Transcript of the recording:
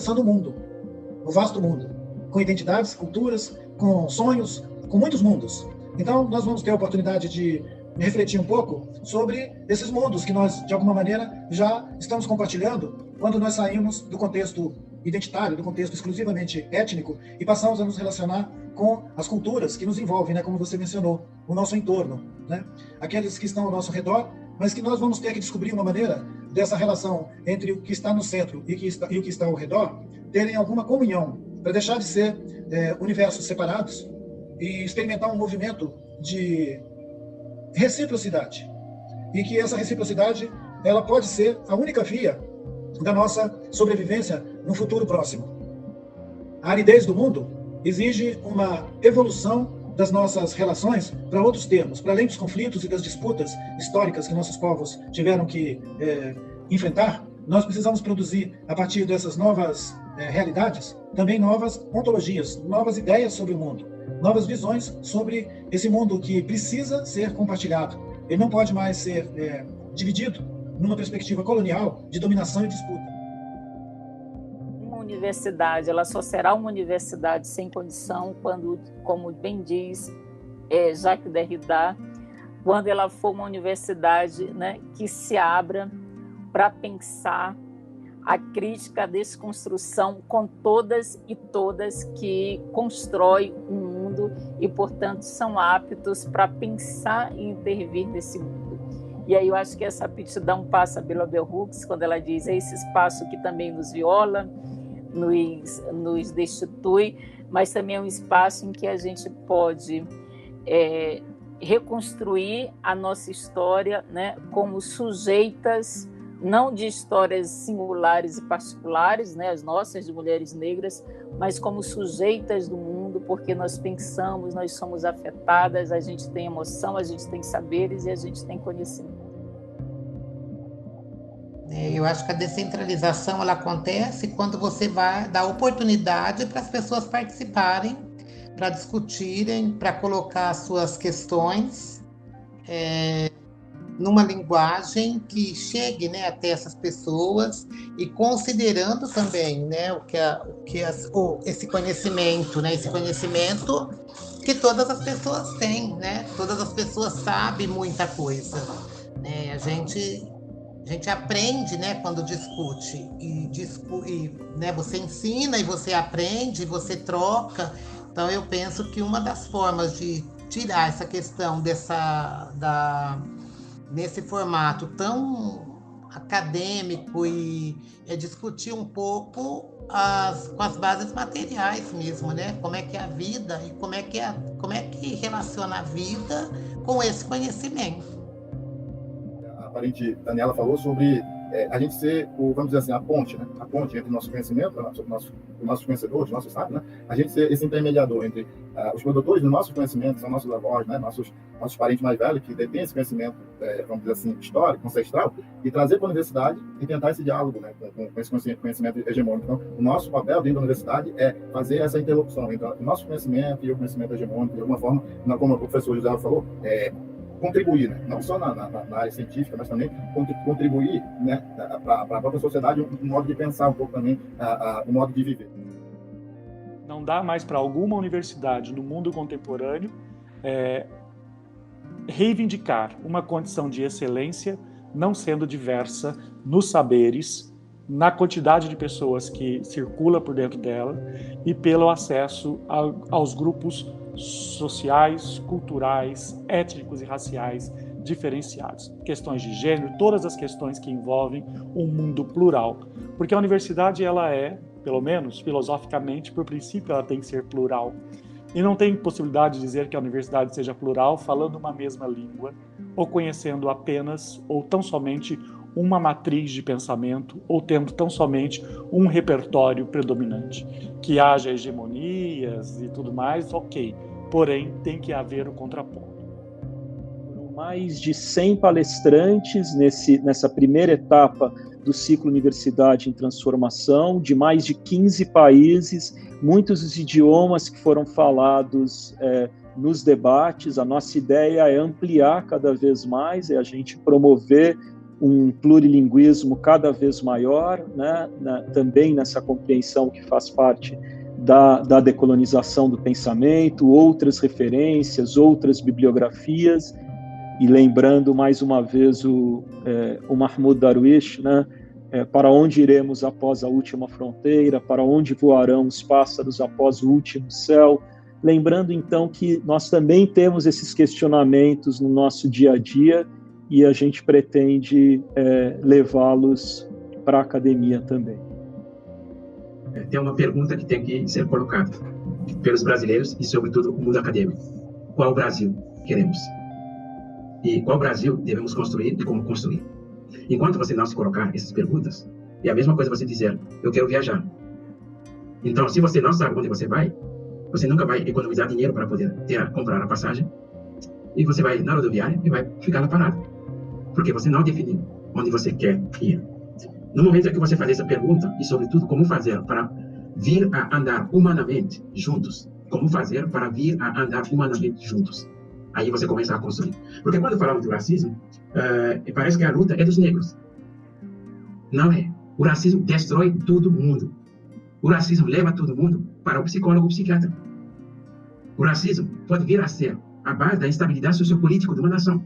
pensando o mundo, o vasto mundo, com identidades, culturas, com sonhos, com muitos mundos. Então, nós vamos ter a oportunidade de refletir um pouco sobre esses mundos que nós, de alguma maneira, já estamos compartilhando quando nós saímos do contexto identitário, do contexto exclusivamente étnico, e passamos a nos relacionar com as culturas que nos envolvem, né, como você mencionou, o nosso entorno, né, aqueles que estão ao nosso redor, mas que nós vamos ter que descobrir uma maneira dessa relação entre o que está no centro e o que está ao redor terem alguma comunhão, para deixar de ser universos separados e experimentar um movimento de reciprocidade. E que essa reciprocidade ela pode ser a única via da nossa sobrevivência no futuro próximo. A aridez do mundo exige uma evolução das nossas relações para outros termos, para além dos conflitos e das disputas históricas que nossos povos tiveram que enfrentar. Nós precisamos produzir, a partir dessas novas realidades, também novas ontologias, novas ideias sobre o mundo, novas visões sobre esse mundo que precisa ser compartilhado. Ele não pode mais ser dividido numa perspectiva colonial de dominação e disputa. Uma universidade, ela só será uma universidade sem condição quando, como bem diz Jacques Derrida, quando ela for uma universidade, né, que se abra para pensar a crítica, a desconstrução com todas e todas que constroem um mundo e, portanto, são aptos para pensar e intervir nesse mundo. E aí eu acho que essa aptidão passa pela Bell Hooks, quando ela diz é esse espaço que também nos viola, nos destitui, mas também é um espaço em que a gente pode reconstruir a nossa história, né, como sujeitas, não de histórias singulares e particulares, né, as nossas de mulheres negras, mas como sujeitas do mundo, porque nós pensamos, nós somos afetadas, a gente tem emoção, a gente tem saberes e a gente tem conhecimento. Eu acho que a descentralização ela acontece quando você vai dar oportunidade para as pessoas participarem, para discutirem, para colocar suas questões numa linguagem que chegue, né, até essas pessoas e considerando também, né, esse conhecimento, né, esse conhecimento que todas as pessoas têm, né, todas as pessoas sabem muita coisa, né, a gente aprende, né, quando discute e né, você ensina e você aprende, você troca. Então eu penso que uma das formas de tirar essa questão nesse formato tão acadêmico e discutir um pouco com as bases materiais mesmo, né? Como é que é a vida e como é que relaciona a vida com esse conhecimento. A parente Daniela falou sobre a gente ser, vamos dizer assim, a ponte, né? A ponte entre o nosso conhecimento, os nossos conhecedores, nossos sábios, né? A gente ser esse intermediador entre os produtores do nosso conhecimento, são nossos avós, né? Nossos parentes mais velhos que detêm esse conhecimento, vamos dizer assim, histórico, ancestral, e trazer para a universidade e tentar esse diálogo, né? Com esse conhecimento hegemônico. Então, o nosso papel dentro da universidade é fazer essa interlocução entre o nosso conhecimento e o conhecimento hegemônico, de alguma forma, como o professor José falou, contribuir, né? Não só na área científica, mas também contribuir, né, para a própria sociedade um modo de pensar um pouco também, um modo de viver. Não dá mais para alguma universidade no mundo contemporâneo reivindicar uma condição de excelência não sendo diversa nos saberes, na quantidade de pessoas que circula por dentro dela e pelo acesso aos grupos sociais, culturais, étnicos e raciais diferenciados. Questões de gênero, todas as questões que envolvem um mundo plural. Porque a universidade, ela pelo menos filosoficamente, por princípio, ela tem que ser plural. E não tem possibilidade de dizer que a universidade seja plural falando uma mesma língua, ou conhecendo apenas, ou tão somente, uma matriz de pensamento, ou tendo tão somente um repertório predominante. Que haja hegemonias e tudo mais, ok. Porém, tem que haver o contraponto. Foram mais de 100 palestrantes nessa primeira etapa do ciclo Universidade em Transformação, de mais de 15 países, muitos dos idiomas que foram falados nos debates. A nossa ideia é ampliar cada vez mais, é a gente promover um plurilinguismo cada vez maior, né, também nessa compreensão que faz parte da decolonização do pensamento, outras referências, outras bibliografias, e lembrando mais uma vez o Mahmoud Darwish, né, para onde iremos após a última fronteira, para onde voarão os pássaros após o último céu, lembrando então que nós também temos esses questionamentos no nosso dia a dia, e a gente pretende levá-los para a academia também. Tem uma pergunta que tem que ser colocada pelos brasileiros e, sobretudo, o mundo acadêmico. Qual Brasil queremos? E qual Brasil devemos construir e como construir? Enquanto você não se colocar essas perguntas, é a mesma coisa você dizer, eu quero viajar. Então, se você não sabe onde você vai, você nunca vai economizar dinheiro para poder comprar a passagem, e você vai na rodoviária e vai ficar lá parado, porque você não definiu onde você quer ir. No momento em que você faz essa pergunta, e sobretudo como fazer para vir a andar humanamente juntos, como fazer para vir a andar humanamente juntos, aí você começa a construir. Porque quando falamos do racismo, parece que a luta é dos negros. Não é. O racismo destrói todo mundo. O racismo leva todo mundo para o psicólogo, o psiquiatra. O racismo pode vir a ser a base da instabilidade sociopolítica de uma nação.